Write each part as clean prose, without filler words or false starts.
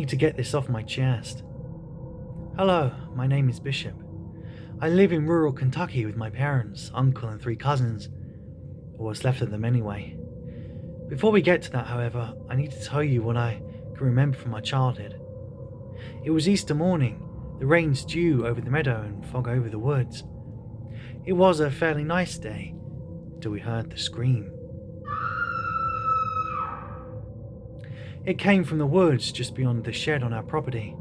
need to get this off my chest. Hello, my name is Bishop. I live in rural Kentucky with my parents, uncle and 3 cousins, or what's left of them anyway. Before we get to that, however, I need to tell you what I can remember from my childhood. It was Easter morning, the rain's dew over the meadow and fog over the woods. It was a fairly nice day, until we heard the scream. It came from the woods just beyond the shed on our property.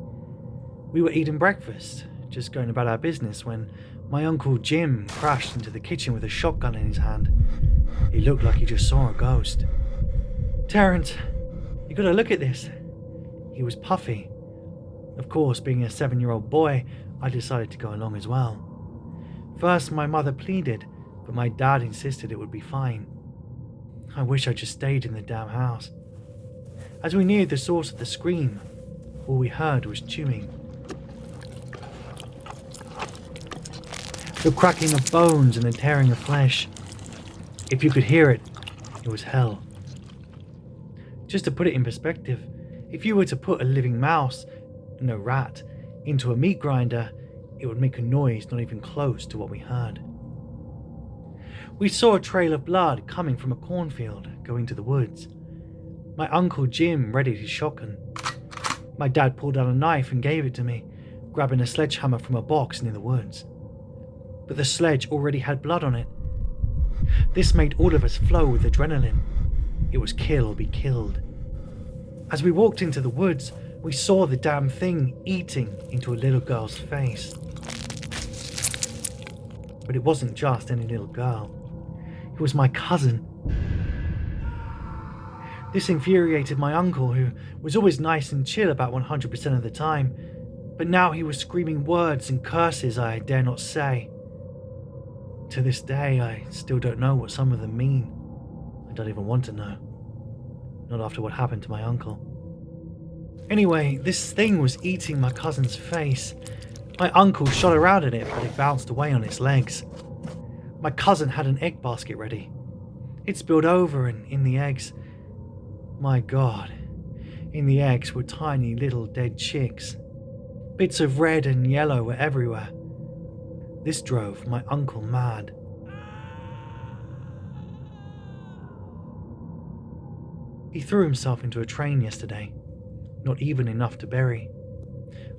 We were eating breakfast, just going about our business, when my Uncle Jim crashed into the kitchen with a shotgun in his hand. He looked like he just saw a ghost. "Terrence, you gotta look at this." He was puffy. Of course, being a 7-year-old boy, I decided to go along as well. First, my mother pleaded, but my dad insisted it would be fine. I wish I just stayed in the damn house. As we neared the source of the scream, all we heard was chewing. The cracking of bones and the tearing of flesh. If you could hear it, it was hell. Just to put it in perspective, if you were to put a living mouse, no rat, into a meat grinder, it would make a noise not even close to what we heard. We saw a trail of blood coming from a cornfield going to the woods. My Uncle Jim readied his shotgun. My dad pulled out a knife and gave it to me, grabbing a sledgehammer from a box near the woods. But the sledge already had blood on it. This made all of us flow with adrenaline. It was kill or be killed. As we walked into the woods, we saw the damn thing eating into a little girl's face. But it wasn't just any little girl. It was my cousin. This infuriated my uncle, who was always nice and chill about 100% of the time, but now he was screaming words and curses I dare not say. To this day, I still don't know what some of them mean. I don't even want to know. Not after what happened to my uncle. Anyway, this thing was eating my cousin's face. My uncle shot around at it, but it bounced away on its legs. My cousin had an egg basket ready. It spilled over, and in the eggs, my God, in the eggs were tiny little dead chicks. Bits of red and yellow were everywhere. This drove my uncle mad. He threw himself into a train yesterday, not even enough to bury.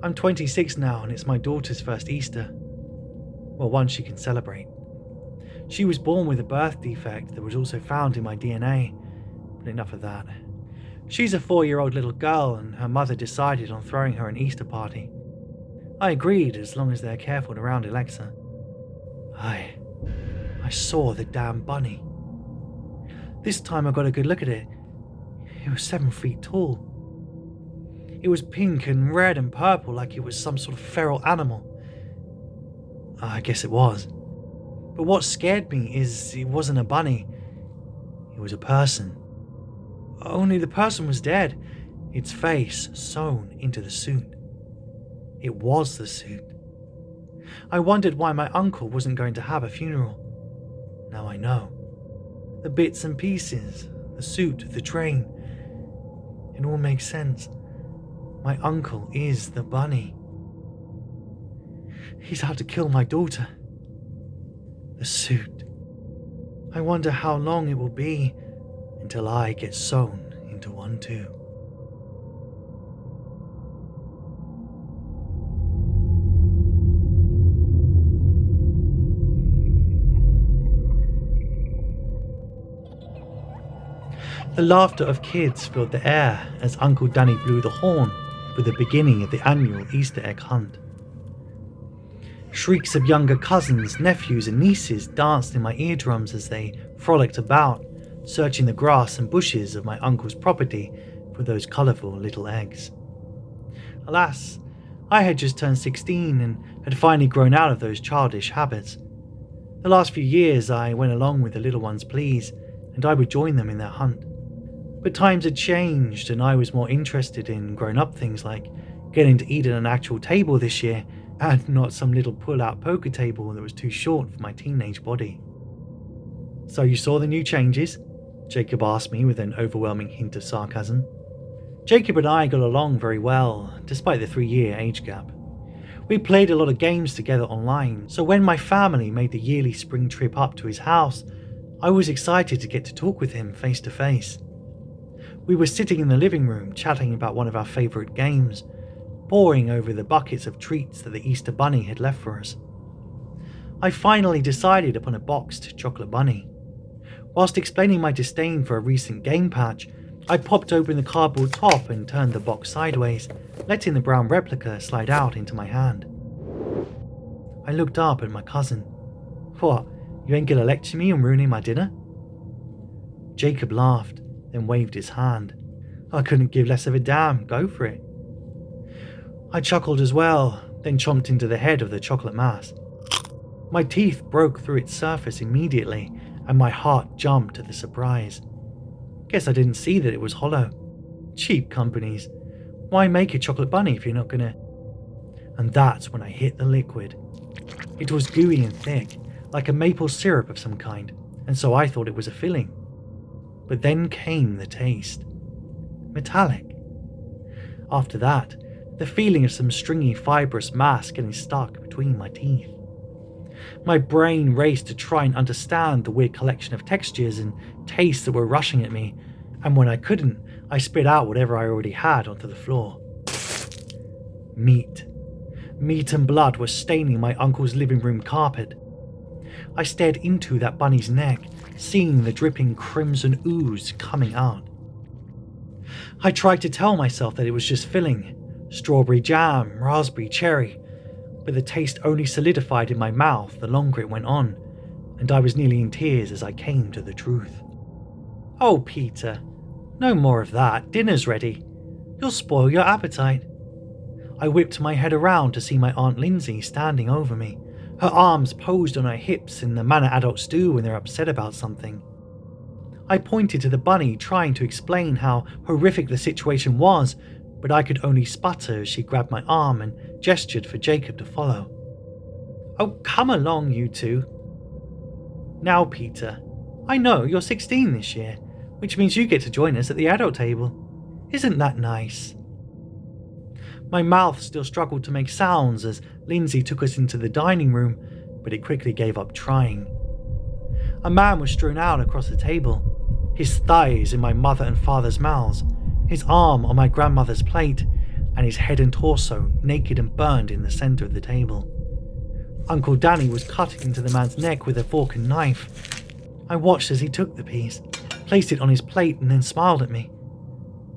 I'm 26 now and it's my daughter's first Easter. Well, one she can celebrate. She was born with a birth defect that was also found in my DNA, but enough of that. She's a 4-year-old little girl and her mother decided on throwing her an Easter party. I agreed as long as they're careful around Alexa. I saw the damn bunny. This time I got a good look at it. It was 7 feet tall. It was pink and red and purple like it was some sort of feral animal. I guess it was. But what scared me is it wasn't a bunny. It was a person. Only the person was dead, its face sewn into the suit. It was the suit. I wondered why my uncle wasn't going to have a funeral. Now I know. The bits and pieces, the suit, the train. It all makes sense. My uncle is the bunny. He's out to kill my daughter. The suit. I wonder how long it will be until I get sewn into one too. The laughter of kids filled the air as Uncle Danny blew the horn for the beginning of the annual Easter egg hunt. Shrieks of younger cousins, nephews and nieces danced in my eardrums as they frolicked about, searching the grass and bushes of my uncle's property for those colourful little eggs. Alas, I had just turned 16 and had finally grown out of those childish habits. The last few years I went along with the little ones' pleas, and I would join them in their hunt. But times had changed and I was more interested in grown-up things like getting to eat at an actual table this year and not some little pull-out poker table that was too short for my teenage body. "So you saw the new changes?" Jacob asked me with an overwhelming hint of sarcasm. Jacob and I got along very well, despite the 3-year age gap. We played a lot of games together online, so when my family made the yearly spring trip up to his house, I was excited to get to talk with him face to face. We were sitting in the living room chatting about one of our favourite games, poring over the buckets of treats that the Easter Bunny had left for us. I finally decided upon a boxed chocolate bunny. Whilst explaining my disdain for a recent game patch, I popped open the cardboard top and turned the box sideways, letting the brown replica slide out into my hand. I looked up at my cousin. "What, you ain't gonna lecture me on ruining my dinner?" Jacob laughed, then waved his hand. "I couldn't give less of a damn, go for it." I chuckled as well, then chomped into the head of the chocolate mass. My teeth broke through its surface immediately, and my heart jumped at the surprise. Guess I didn't see that it was hollow. Cheap companies. Why make a chocolate bunny if you're not gonna... And that's when I hit the liquid. It was gooey and thick, like a maple syrup of some kind, and so I thought it was a filling. But then came the taste. Metallic. After that, the feeling of some stringy fibrous mass getting stuck between my teeth. My brain raced to try and understand the weird collection of textures and tastes that were rushing at me, and when I couldn't, I spit out whatever I already had onto the floor. Meat. Meat and blood were staining my uncle's living room carpet. I stared into that bunny's neck, seeing the dripping crimson ooze coming out. I tried to tell myself that it was just filling, strawberry jam, raspberry, cherry, but the taste only solidified in my mouth the longer it went on, and I was nearly in tears as I came to the truth. "Oh, Peter, no more of that, dinner's ready. You'll spoil your appetite." I whipped my head around to see my Aunt Lindsay standing over me, her arms posed on her hips in the manner adults do when they're upset about something. I pointed to the bunny, trying to explain how horrific the situation was, but I could only sputter as she grabbed my arm and gestured for Jacob to follow. "Oh, come along, you two." "Now, Peter, I know you're 16 this year, which means you get to join us at the adult table. Isn't that nice?" My mouth still struggled to make sounds as Lindsay took us into the dining room, but it quickly gave up trying. A man was strewn out across the table, his thighs in my mother and father's mouths, his arm on my grandmother's plate, and his head and torso naked and burned in the centre of the table. Uncle Danny was cutting into the man's neck with a fork and knife. I watched as he took the piece, placed it on his plate, and then smiled at me.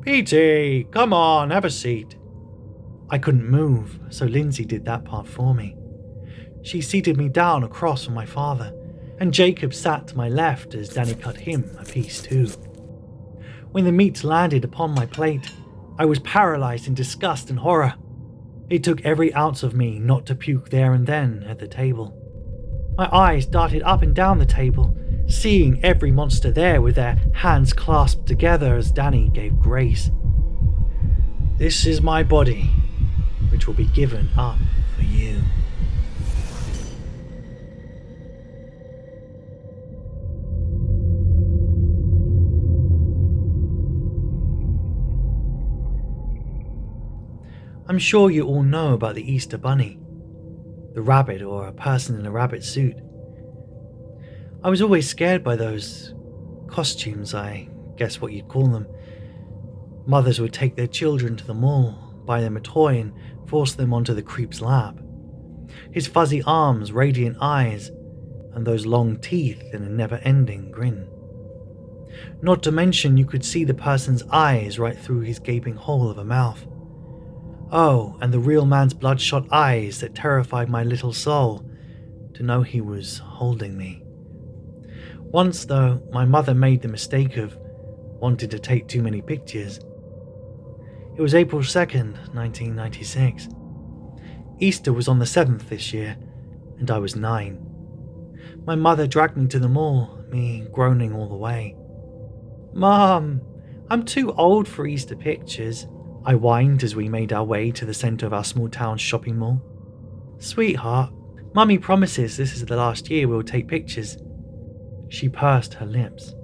"Petey, come on, have a seat." I couldn't move, so Lindsay did that part for me. She seated me down across from my father, and Jacob sat to my left as Danny cut him a piece too. When the meat landed upon my plate, I was paralysed in disgust and horror. It took every ounce of me not to puke there and then at the table. My eyes darted up and down the table, seeing every monster there with their hands clasped together as Danny gave grace. "This is my body, which will be given up for you." I'm sure you all know about the Easter Bunny, the rabbit or a person in a rabbit suit. I was always scared by those costumes, I guess what you'd call them. Mothers would take their children to the mall, buy them a toy and force them onto the creep's lap. His fuzzy arms, radiant eyes, and those long teeth in a never-ending grin. Not to mention you could see the person's eyes right through his gaping hole of a mouth. Oh, and the real man's bloodshot eyes that terrified my little soul to know he was holding me. Once, though, my mother made the mistake of wanting to take too many pictures. It was April 2nd, 1996. Easter was on the 7th this year, and I was 9. My mother dragged me to the mall, me groaning all the way. "Mom, I'm too old for Easter pictures," I whined as we made our way to the centre of our small town shopping mall. "Sweetheart, Mummy promises this is the last year we'll take pictures." She pursed her lips.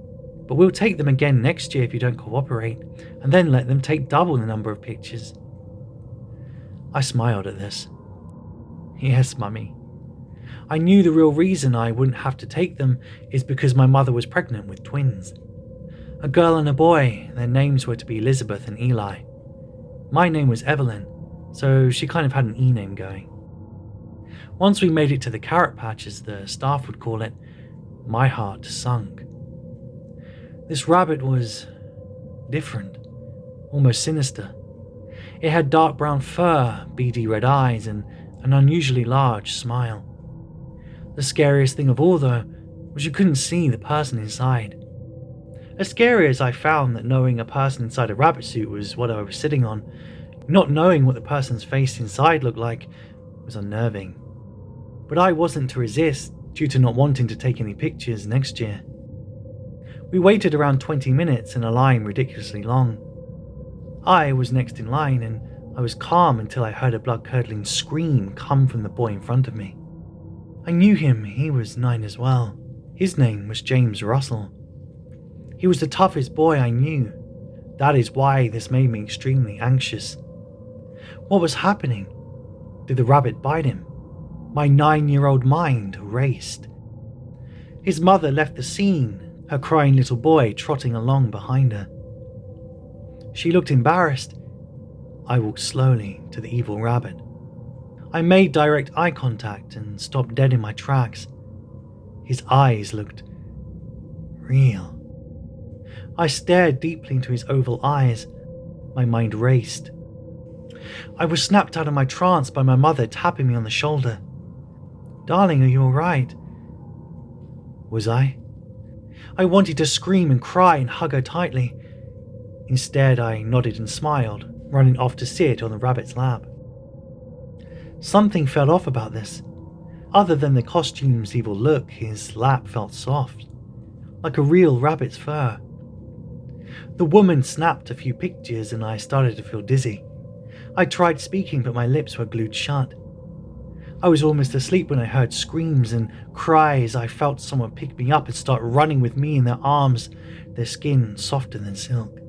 but we'll take them again next year if you don't cooperate, and then let them take double the number of pictures." I smiled at this. "Yes, Mummy. I knew the real reason I wouldn't have to take them is because my mother was pregnant with twins. A girl and a boy. Their names were to be Elizabeth and Eli. My name was Evelyn, so she kind of had an E-name going. Once we made it to the carrot patch, as the staff would call it, my heart sunk. This rabbit was different, almost sinister. It had dark brown fur, beady red eyes, and an unusually large smile. The scariest thing of all, though, was you couldn't see the person inside. As scary as I found that knowing a person inside a rabbit suit was what I was sitting on, not knowing what the person's face inside looked like was unnerving. But I wasn't to resist due to not wanting to take any pictures next year. We waited around 20 minutes in a line ridiculously long. I was next in line, and I was calm until I heard a blood-curdling scream come from the boy in front of me. I knew him. He was 9 as well. His name was James Russell. He was the toughest boy I knew. That is why this made me extremely anxious. What was happening? Did the rabbit bite him? My 9-year-old mind raced. His mother left the scene, her crying little boy trotting along behind her. She looked embarrassed. I walked slowly to the evil rabbit. I made direct eye contact and stopped dead in my tracks. His eyes looked real. I stared deeply into his oval eyes. My mind raced. I was snapped out of my trance by my mother tapping me on the shoulder. "Darling, are you all right?" Was I? I wanted to scream and cry and hug her tightly. Instead, I nodded and smiled, running off to sit on the rabbit's lap. Something felt off about this. Other than the costume's evil look, his lap felt soft, like a real rabbit's fur. The woman snapped a few pictures and I started to feel dizzy. I tried speaking, but my lips were glued shut. I was almost asleep when I heard screams and cries. I felt someone pick me up and start running with me in their arms, their skin softer than silk.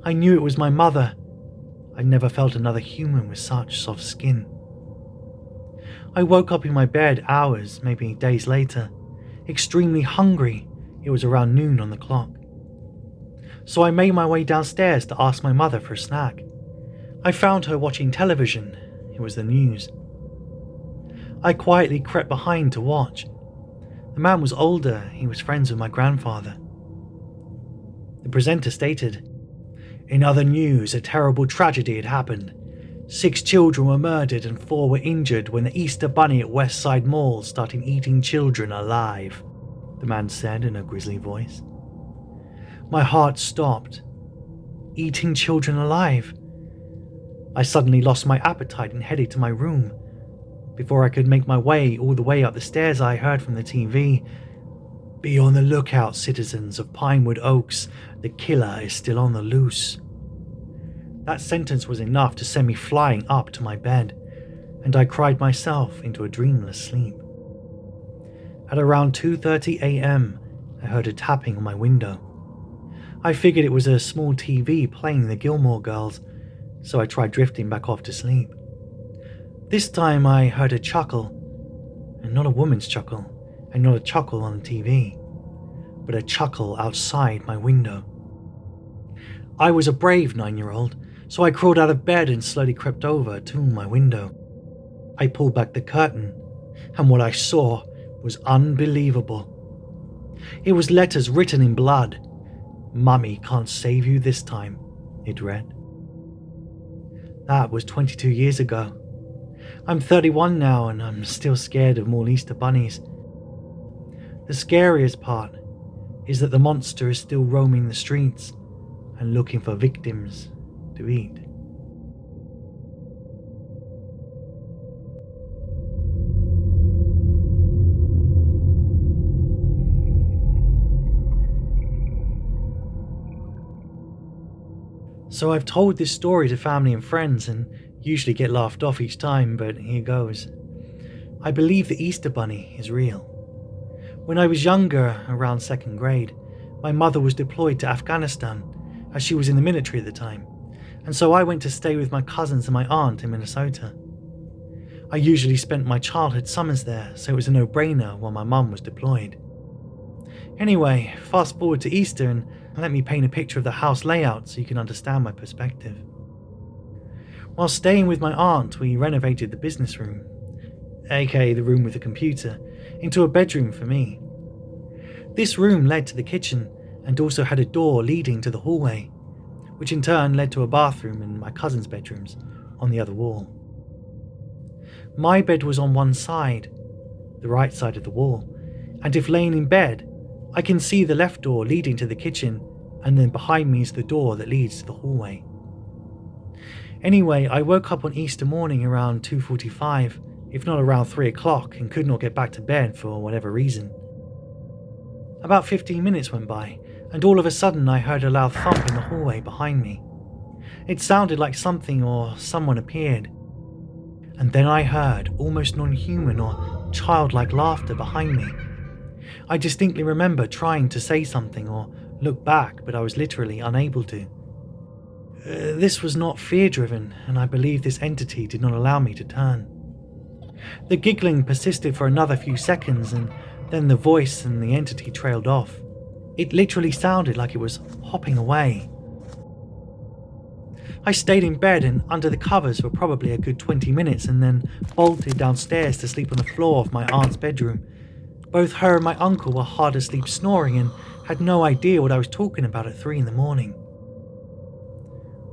I knew it was my mother. I'd never felt another human with such soft skin. I woke up in my bed hours, maybe days later, extremely hungry. It was around noon on the clock. So I made my way downstairs to ask my mother for a snack. I found her watching television. It was the news. I quietly crept behind to watch. The man was older. He was friends with my grandfather. The presenter stated, "In other news, a terrible tragedy had happened. 6 children were murdered and 4 were injured when the Easter Bunny at West Side Mall started eating children alive," the man said in a grisly voice. My heart stopped. Eating children alive? I suddenly lost my appetite and headed to my room. Before I could make my way all the way up the stairs, I heard from the TV, "Be on the lookout, citizens of Pinewood Oaks. The killer is still on the loose." That sentence was enough to send me flying up to my bed, and I cried myself into a dreamless sleep. At around 2:30 a.m., I heard a tapping on my window. I figured it was a small TV playing the Gilmore Girls, so I tried drifting back off to sleep. This time I heard a chuckle, and not a woman's chuckle, and not a chuckle on the TV, but a chuckle outside my window. I was a brave 9-year-old, so I crawled out of bed and slowly crept over to my window. I pulled back the curtain, and what I saw was unbelievable. It was letters written in blood. "Mummy can't save you this time," it read. That was 22 years ago. I'm 31 now, and I'm still scared of more Easter bunnies. The scariest part is that the monster is still roaming the streets and looking for victims to eat. So I've told this story to family and friends and usually get laughed off each time, but here goes. I believe the Easter Bunny is real. When I was younger, around 2nd grade, My mother was deployed to Afghanistan, as she was in the military at the time, and so I went to stay with my cousins and my aunt in Minnesota. I usually spent my childhood summers there, so it was a no-brainer while my mum was deployed. Anyway, fast forward to Easter and let me paint a picture of the house layout so you can understand my perspective. While staying with my aunt, we renovated the business room, aka the room with the computer, into a bedroom for me. This room led to the kitchen and also had a door leading to the hallway, which in turn led to a bathroom and my cousin's bedrooms on the other wall. My bed was on one side, the right side of the wall, and if laying in bed, I can see the left door leading to the kitchen, and then behind me is the door that leads to the hallway. Anyway, I woke up on Easter morning around 2:45, if not around 3 o'clock, and could not get back to bed for whatever reason. About 15 minutes went by, and all of a sudden I heard a loud thump in the hallway behind me. It sounded like something or someone appeared. And then I heard almost non-human or childlike laughter behind me. I distinctly remember trying to say something or look back, but I was literally unable to. This was not fear-driven, and I believe this entity did not allow me to turn. The giggling persisted for another few seconds, and then the voice and the entity trailed off. It literally sounded like it was hopping away. I stayed in bed and under the covers for probably a good 20 minutes and then bolted downstairs to sleep on the floor of my aunt's bedroom. Both her and my uncle were hard asleep snoring and had no idea what I was talking about at 3 a.m.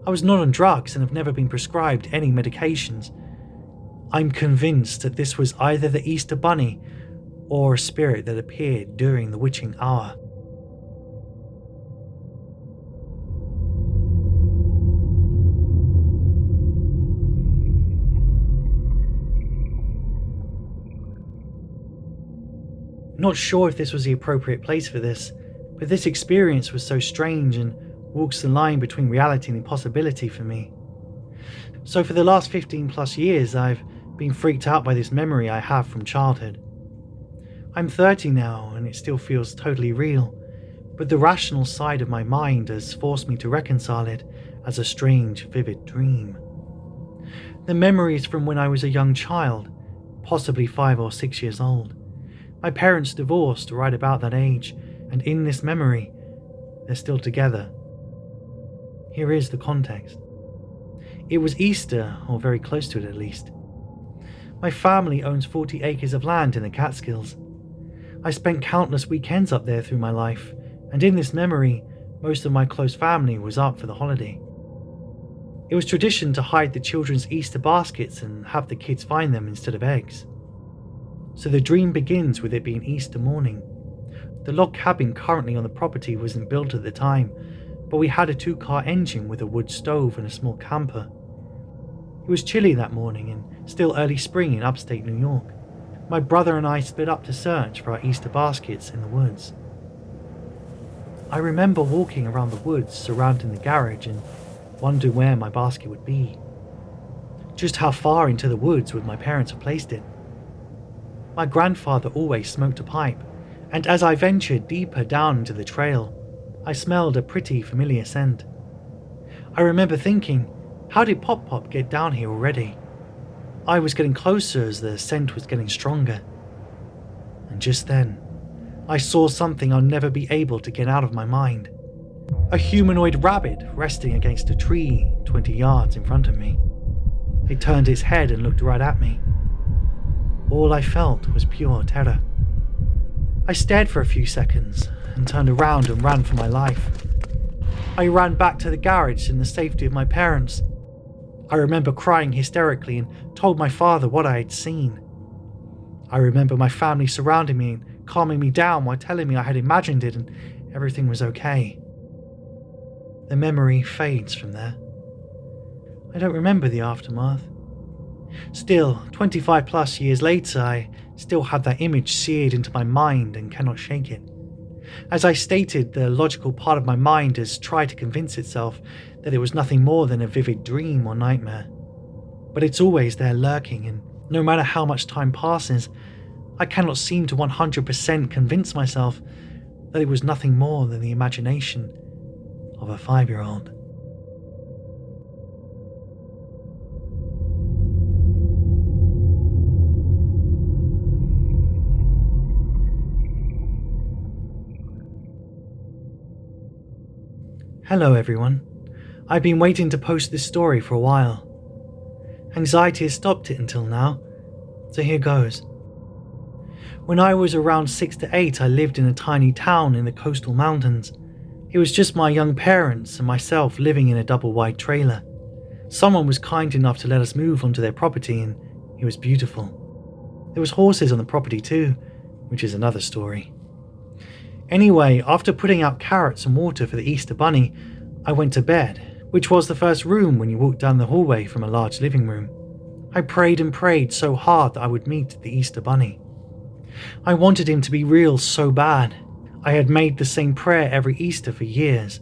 I was not on drugs and have never been prescribed any medications. I'm convinced that this was either the Easter Bunny or a spirit that appeared during the witching hour. Not sure if this was the appropriate place for this, but this experience was so strange and walks the line between reality and impossibility for me. So for the last 15 plus years, I've been freaked out by this memory I have from childhood. I'm 30 now and it still feels totally real, but the rational side of my mind has forced me to reconcile it as a strange, vivid dream. The memory is from when I was a young child, possibly 5 or 6 years old. My parents divorced right about that age, and in this memory, they're still together. Here is the context. It was Easter, or very close to it at least. My family owns 40 acres of land in the Catskills. I spent countless weekends up there through my life, and in this memory, most of my close family was up for the holiday. It was tradition to hide the children's Easter baskets and have the kids find them instead of eggs. So the dream begins with it being Easter morning. The log cabin currently on the property wasn't built at the time, but we had a 2-car engine with a wood stove and a small camper. It was chilly that morning and still early spring in upstate New York. My brother and I split up to search for our Easter baskets in the woods. I remember walking around the woods surrounding the garage and wondering where my basket would be. Just how far into the woods would my parents have placed it? My grandfather always smoked a pipe, and as I ventured deeper down into the trail, I smelled a pretty familiar scent. I remember thinking, how did Pop Pop get down here already? I was getting closer as the scent was getting stronger. And just then, I saw something I'll never be able to get out of my mind. A humanoid rabbit resting against a tree 20 yards in front of me. It turned its head and looked right at me. All I felt was pure terror. I stared for a few seconds and turned around and ran for my life. I ran back to the garage in the safety of my parents. I remember crying hysterically and told my father what I had seen. I remember my family surrounding me and calming me down while telling me I had imagined it and everything was okay. The memory fades from there. I don't remember the aftermath. Still, 25 plus years later, I still have that image seared into my mind and cannot shake it. As I stated, the logical part of my mind has tried to convince itself that it was nothing more than a vivid dream or nightmare. But it's always there lurking, and no matter how much time passes, I cannot seem to 100% convince myself that it was nothing more than the imagination of a 5-year-old. Hello everyone. I've been waiting to post this story for a while. Anxiety has stopped it until now, so here goes. When I was around 6 to 8, I lived in a tiny town in the coastal mountains. It was just my young parents and myself living in a double-wide trailer. Someone was kind enough to let us move onto their property, and it was beautiful. There was horses on the property too, which is another story. Anyway, after putting out carrots and water for the Easter Bunny, I went to bed, which was the first room when you walked down the hallway from a large living room. I prayed and prayed so hard that I would meet the Easter Bunny. I wanted him to be real so bad. I had made the same prayer every Easter for years.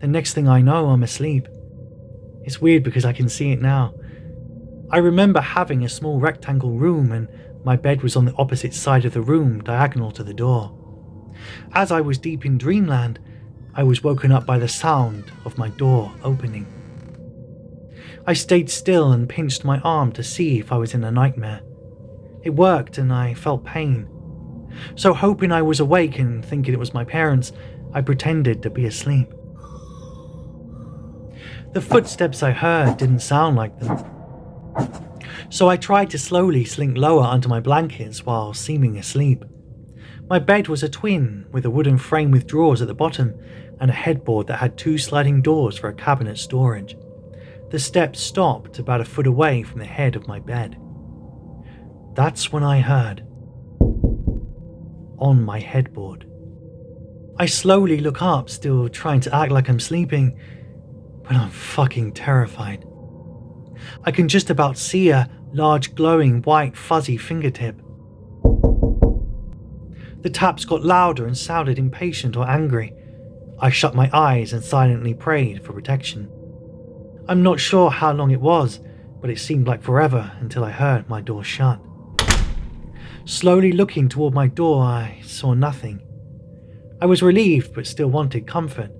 The next thing I know, I'm asleep. It's weird because I can see it now. I remember having a small rectangle room, and my bed was on the opposite side of the room, diagonal to the door. As I was deep in dreamland, I was woken up by the sound of my door opening. I stayed still and pinched my arm to see if I was in a nightmare. It worked and I felt pain. So hoping I was awake and thinking it was my parents, I pretended to be asleep. The footsteps I heard didn't sound like them. So I tried to slowly slink lower under my blankets while seeming asleep. My bed was a twin with a wooden frame with drawers at the bottom and a headboard that had 2 sliding doors for a cabinet storage. The steps stopped about a foot away from the head of my bed. That's when I heard on my headboard. I slowly look up, still trying to act like I'm sleeping, but I'm fucking terrified. I can just about see a large glowing white fuzzy fingertip. The taps got louder and sounded impatient or angry. I shut my eyes and silently prayed for protection. I'm not sure how long it was, but it seemed like forever until I heard my door shut. Slowly looking toward my door, I saw nothing. I was relieved but still wanted comfort.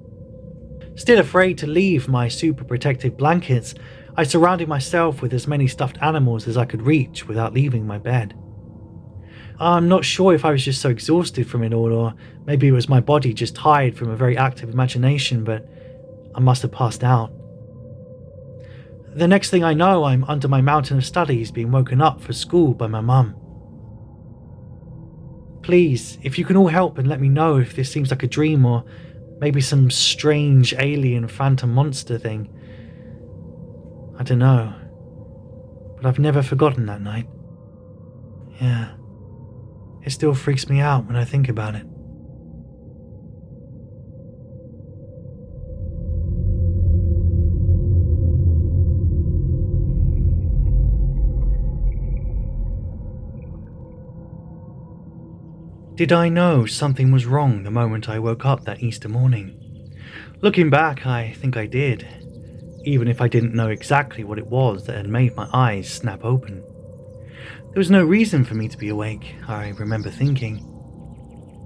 Still afraid to leave my super protective blankets, I surrounded myself with as many stuffed animals as I could reach without leaving my bed. I'm not sure if I was just so exhausted from it all, or maybe it was my body just tired from a very active imagination, but I must have passed out. The next thing I know, I'm under my mountain of studies being woken up for school by my mum. Please, if you can all help and let me know if this seems like a dream or maybe some strange alien phantom monster thing. I don't know, but I've never forgotten that night. Yeah, it still freaks me out when I think about it. Did I know something was wrong the moment I woke up that Easter morning? Looking back, I think I did, even if I didn't know exactly what it was that had made my eyes snap open. There was no reason for me to be awake, I remember thinking.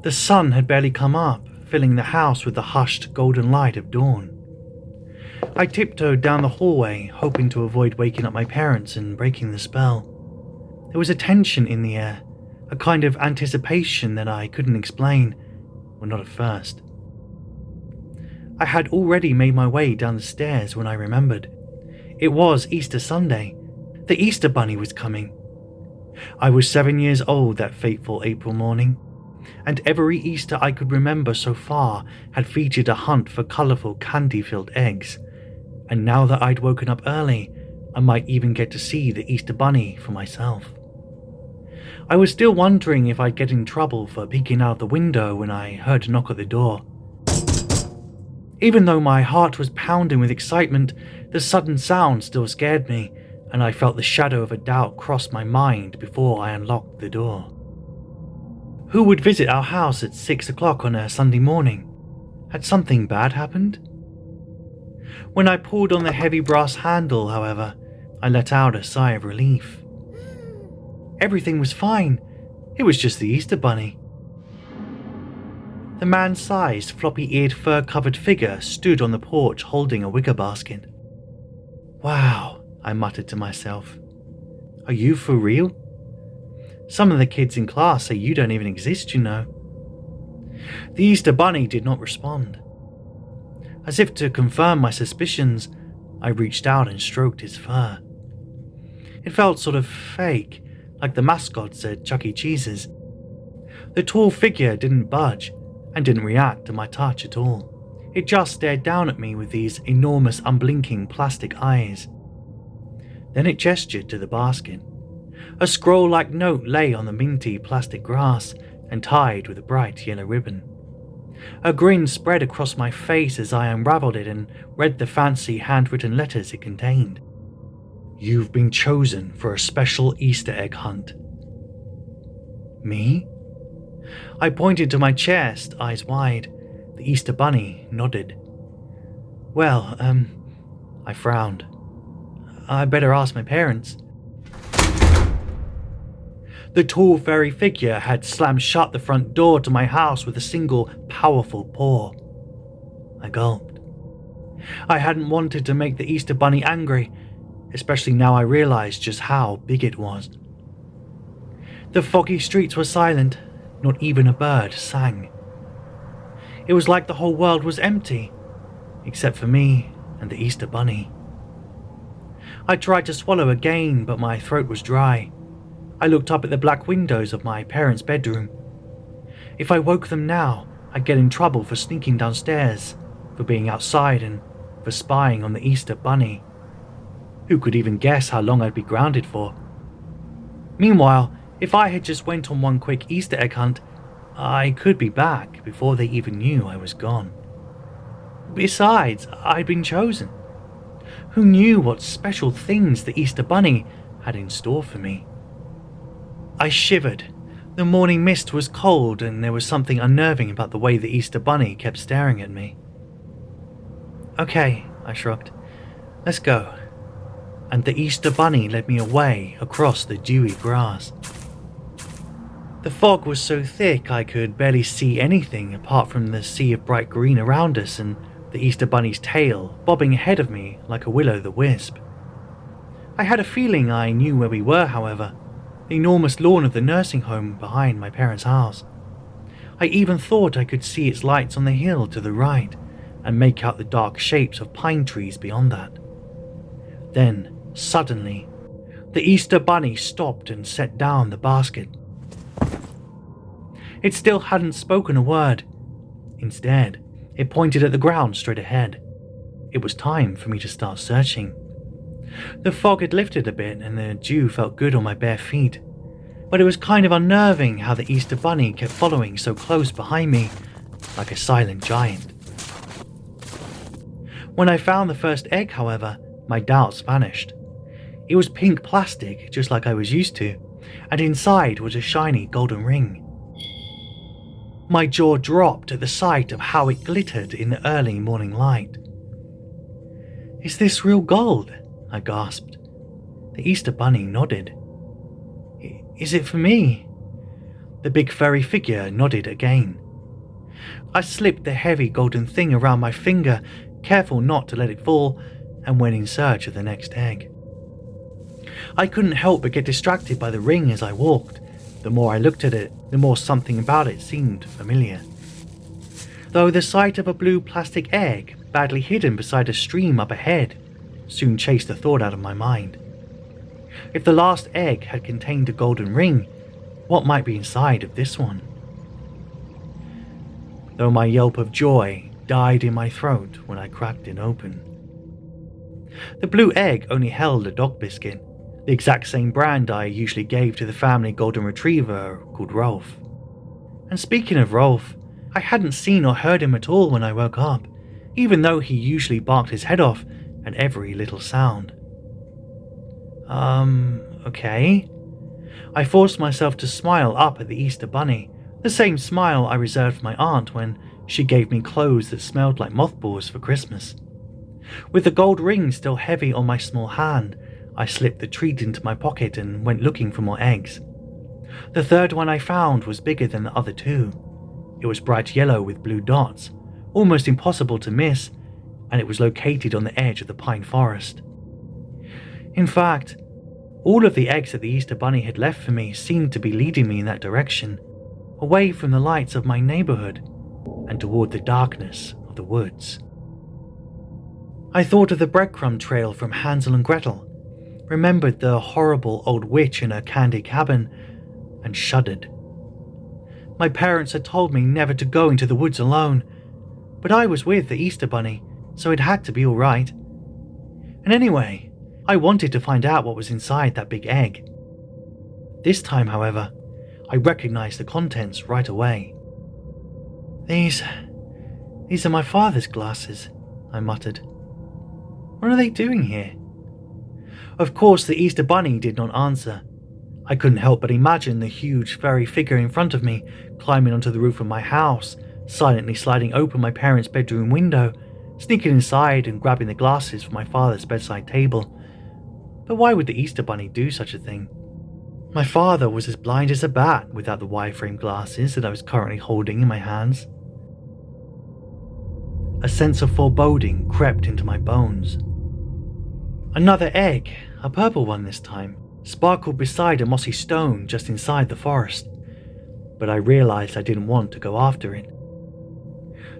The sun had barely come up, filling the house with the hushed golden light of dawn. I tiptoed down the hallway, hoping to avoid waking up my parents and breaking the spell. There was a tension in the air, a kind of anticipation that I couldn't explain, well, not at first. I had already made my way down the stairs when I remembered. It was Easter Sunday. The Easter Bunny was coming. I was 7 years old that fateful April morning, and every Easter I could remember so far had featured a hunt for colourful candy-filled eggs, and now that I'd woken up early, I might even get to see the Easter Bunny for myself. I was still wondering if I'd get in trouble for peeking out the window when I heard a knock at the door. Even though my heart was pounding with excitement, the sudden sound still scared me, and I felt the shadow of a doubt cross my mind before I unlocked the door. Who would visit our house at 6 o'clock on a Sunday morning? Had something bad happened? When I pulled on the heavy brass handle, however, I let out a sigh of relief. Everything was fine. It was just the Easter Bunny. The man-sized, floppy-eared, fur-covered figure stood on the porch holding a wicker basket. Wow, I muttered to myself. Are you for real? Some of the kids in class say you don't even exist, you know. The Easter Bunny did not respond. As if to confirm my suspicions, I reached out and stroked his fur. It felt sort of fake, like the mascots at Chuck E. Cheese's. The tall figure didn't budge and didn't react to my touch at all. It just stared down at me with these enormous, unblinking plastic eyes. Then it gestured to the basket. A scroll-like note lay on the minty plastic grass and tied with a bright yellow ribbon. A grin spread across my face as I unraveled it and read the fancy handwritten letters it contained. You've been chosen for a special Easter egg hunt. Me? I pointed to my chest, eyes wide. The Easter Bunny nodded. Well, I frowned. I better ask my parents. The tall furry figure had slammed shut the front door to my house with a single powerful paw. I gulped. I hadn't wanted to make the Easter Bunny angry, especially now I realized just how big it was. The foggy streets were silent, not even a bird sang. It was like the whole world was empty, except for me and the Easter Bunny. I tried to swallow again, but my throat was dry. I looked up at the black windows of my parents' bedroom. If I woke them now, I'd get in trouble for sneaking downstairs, for being outside, and for spying on the Easter Bunny. Who could even guess how long I'd be grounded for? Meanwhile, if I had just went on one quick Easter egg hunt, I could be back before they even knew I was gone. Besides, I'd been chosen. Who knew what special things the Easter Bunny had in store for me? I shivered. The morning mist was cold and there was something unnerving about the way the Easter Bunny kept staring at me. Okay, I shrugged. Let's go. And the Easter Bunny led me away across the dewy grass. The fog was so thick I could barely see anything apart from the sea of bright green around us and the Easter Bunny's tail bobbing ahead of me like a will-o'-the-wisp. I had a feeling I knew where we were, however, the enormous lawn of the nursing home behind my parents' house. I even thought I could see its lights on the hill to the right and make out the dark shapes of pine trees beyond that. Then, suddenly, the Easter Bunny stopped and set down the basket. It still hadn't spoken a word. Instead, it pointed at the ground straight ahead. It was time for me to start searching. The fog had lifted a bit and the dew felt good on my bare feet, but it was kind of unnerving how the Easter Bunny kept following so close behind me, like a silent giant. When I found the first egg, however, my doubts vanished. It was pink plastic, just like I was used to, and inside was a shiny golden ring. My jaw dropped at the sight of how it glittered in the early morning light. Is this real gold? I gasped. The Easter Bunny nodded. Is it for me? The big furry figure nodded again. I slipped the heavy golden thing around my finger, careful not to let it fall, and went in search of the next egg. I couldn't help but get distracted by the ring as I walked. The more I looked at it, the more something about it seemed familiar. Though the sight of a blue plastic egg, badly hidden beside a stream up ahead, soon chased the thought out of my mind. If the last egg had contained a golden ring, what might be inside of this one? Though my yelp of joy died in my throat when I cracked it open. The blue egg only held a dog biscuit, the exact same brand I usually gave to the family golden retriever called Rolf. And speaking of Rolf, I hadn't seen or heard him at all when I woke up, even though he usually barked his head off at every little sound. Okay. I forced myself to smile up at the Easter Bunny, the same smile I reserved for my aunt when she gave me clothes that smelled like mothballs for Christmas. With the gold ring still heavy on my small hand, I slipped the treat into my pocket and went looking for more eggs. The third one I found was bigger than the other two. It was bright yellow with blue dots, almost impossible to miss, and it was located on the edge of the pine forest. In fact, all of the eggs that the Easter Bunny had left for me seemed to be leading me in that direction, away from the lights of my neighborhood and toward the darkness of the woods. I thought of the breadcrumb trail from Hansel and Gretel, remembered the horrible old witch in her candy cabin, and shuddered. My parents had told me never to go into the woods alone, but I was with the Easter Bunny, so it had to be all right. And anyway, I wanted to find out what was inside that big egg. This time, however, I recognized the contents right away. These are my father's glasses," I muttered. "What are they doing here?" Of course, the Easter Bunny did not answer. I couldn't help but imagine the huge furry figure in front of me climbing onto the roof of my house, silently sliding open my parents' bedroom window, sneaking inside and grabbing the glasses from my father's bedside table. But why would the Easter Bunny do such a thing? My father was as blind as a bat without the wire-frame glasses that I was currently holding in my hands. A sense of foreboding crept into my bones. Another egg, a purple one this time, sparkled beside a mossy stone just inside the forest, but I realized I didn't want to go after it.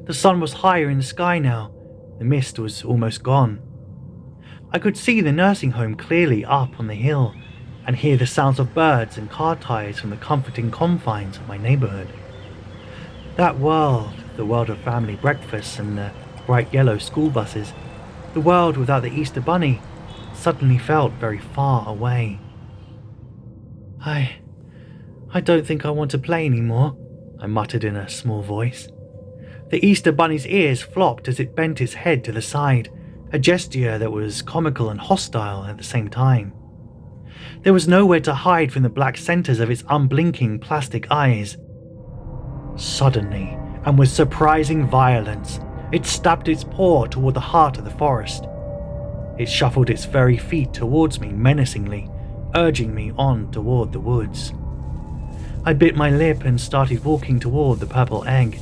The sun was higher in the sky now, the mist was almost gone. I could see the nursing home clearly up on the hill and hear the sounds of birds and car tires from the comforting confines of my neighborhood. That world, the world of family breakfasts and the bright yellow school buses, the world without the Easter Bunny, suddenly felt very far away. I don't think I want to play anymore," I muttered in a small voice. The Easter Bunny's ears flopped as it bent its head to the side, a gesture that was comical and hostile at the same time. There was nowhere to hide from the black centers of its unblinking plastic eyes. Suddenly, and with surprising violence, it stabbed its paw toward the heart of the forest. It shuffled its furry feet towards me menacingly, urging me on toward the woods. I bit my lip and started walking toward the purple egg.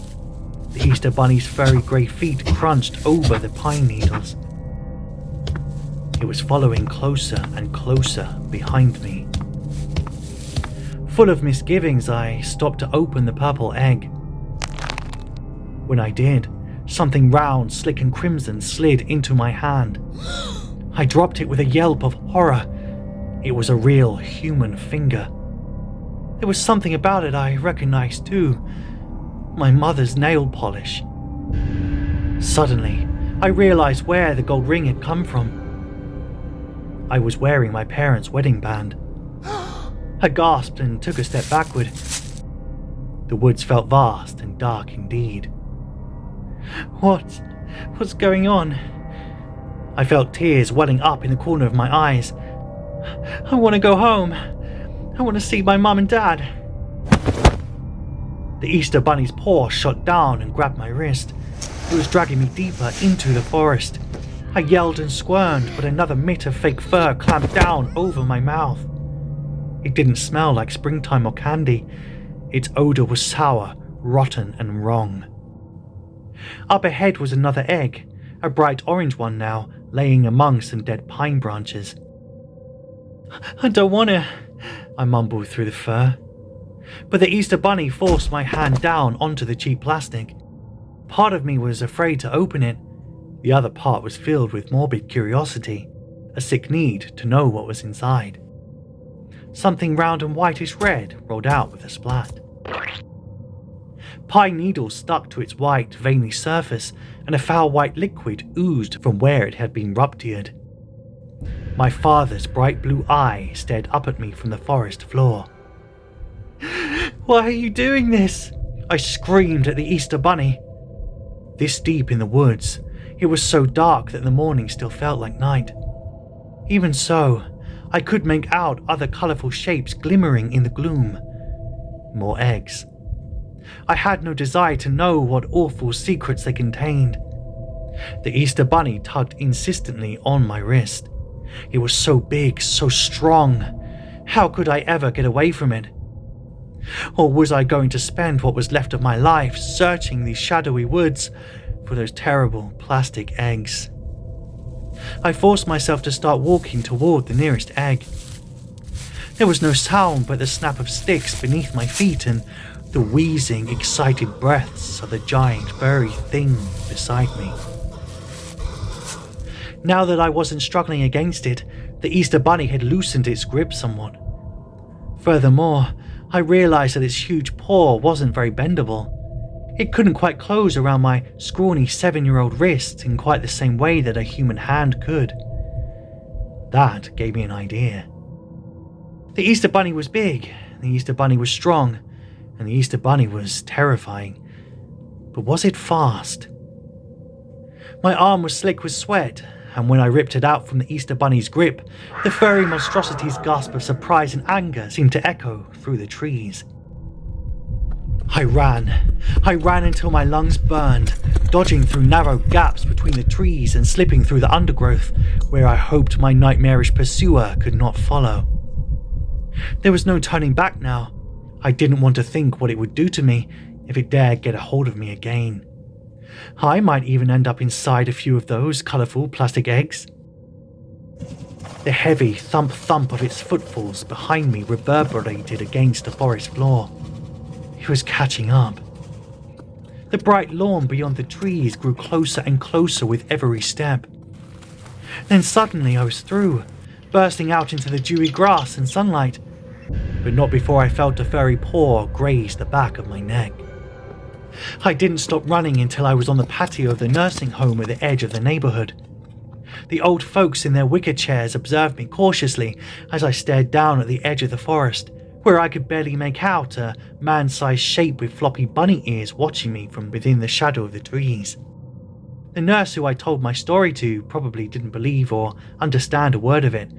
The Easter Bunny's furry grey feet crunched over the pine needles. It was following closer and closer behind me. Full of misgivings, I stopped to open the purple egg. When I did, something round, slick and crimson slid into my hand. I dropped it with a yelp of horror. It was a real human finger. There was something about it I recognized too. My mother's nail polish. Suddenly, I realized where the gold ring had come from. I was wearing my parents' wedding band. I gasped and took a step backward. The woods felt vast and dark indeed. What's going on? I felt tears welling up in the corner of my eyes. I want to go home. I want to see my mum and dad. The Easter Bunny's paw shot down and grabbed my wrist. It was dragging me deeper into the forest. I yelled and squirmed, but another mitt of fake fur clamped down over my mouth. It didn't smell like springtime or candy. Its odor was sour, rotten, and wrong. Up ahead was another egg, a bright orange one now, laying among some dead pine branches. I don't want to, I mumbled through the fur. But the Easter Bunny forced my hand down onto the cheap plastic. Part of me was afraid to open it. The other part was filled with morbid curiosity, a sick need to know what was inside. Something round and whitish red rolled out with a splat. Pine needles stuck to its white, veiny surface, and a foul white liquid oozed from where it had been ruptured. My father's bright blue eye stared up at me from the forest floor. "Why are you doing this?" I screamed at the Easter Bunny. This deep in the woods, it was so dark that the morning still felt like night. Even so, I could make out other colourful shapes glimmering in the gloom. More eggs. I had no desire to know what awful secrets they contained. The Easter Bunny tugged insistently on my wrist. It was so big, so strong. How could I ever get away from it? Or was I going to spend what was left of my life searching these shadowy woods for those terrible plastic eggs? I forced myself to start walking toward the nearest egg. There was no sound but the snap of sticks beneath my feet and the wheezing, excited breaths of the giant furry thing beside me. Now that I wasn't struggling against it, the Easter Bunny had loosened its grip somewhat. Furthermore, I realized that its huge paw wasn't very bendable. It couldn't quite close around my scrawny 7-year-old wrist in quite the same way that a human hand could. That gave me an idea. The Easter Bunny was big, the Easter Bunny was strong, and the Easter Bunny was terrifying. But was it fast? My arm was slick with sweat, and when I ripped it out from the Easter Bunny's grip, the furry monstrosity's gasp of surprise and anger seemed to echo through the trees. I ran until my lungs burned, dodging through narrow gaps between the trees and slipping through the undergrowth where I hoped my nightmarish pursuer could not follow. There was no turning back now. I didn't want to think what it would do to me if it dared get a hold of me again. I might even end up inside a few of those colourful plastic eggs. The heavy thump-thump of its footfalls behind me reverberated against the forest floor. It was catching up. The bright lawn beyond the trees grew closer and closer with every step. Then suddenly I was through, bursting out into the dewy grass and sunlight, but not before I felt a furry paw graze the back of my neck. I didn't stop running until I was on the patio of the nursing home at the edge of the neighborhood. The old folks in their wicker chairs observed me cautiously as I stared down at the edge of the forest, where I could barely make out a man-sized shape with floppy bunny ears watching me from within the shadow of the trees. The nurse who I told my story to probably didn't believe or understand a word of it,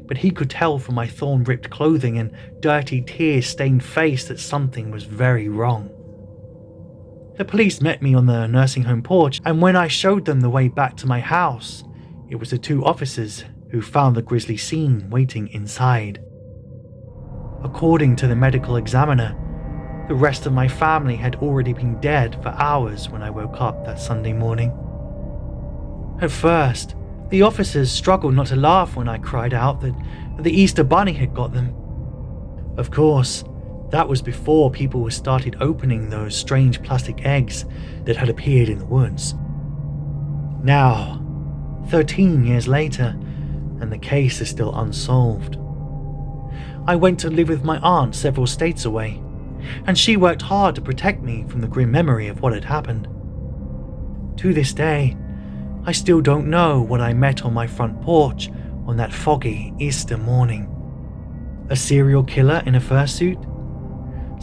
but he could tell from my thorn-ripped clothing and dirty tear-stained face that something was very wrong. The police met me on the nursing home porch, and when I showed them the way back to my house, it was the 2 officers who found the grisly scene waiting inside. According to the medical examiner, the rest of my family had already been dead for hours when I woke up that Sunday morning. At first, the officers struggled not to laugh when I cried out that the Easter Bunny had got them. Of course, that was before people started opening those strange plastic eggs that had appeared in the woods. Now, 13 years later, and the case is still unsolved. I went to live with my aunt several states away, and she worked hard to protect me from the grim memory of what had happened. To this day, I still don't know what I met on my front porch on that foggy Easter morning. A serial killer in a fursuit?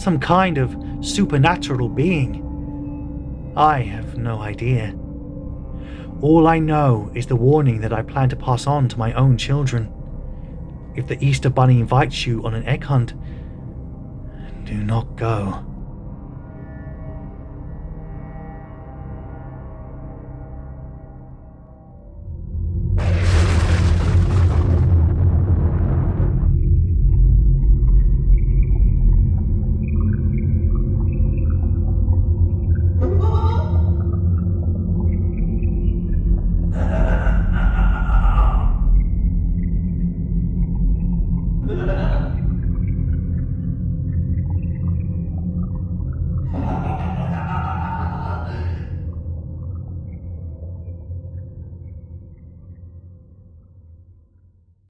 Some kind of supernatural being? I have no idea. All I know is the warning that I plan to pass on to my own children. If the Easter Bunny invites you on an egg hunt, do not go.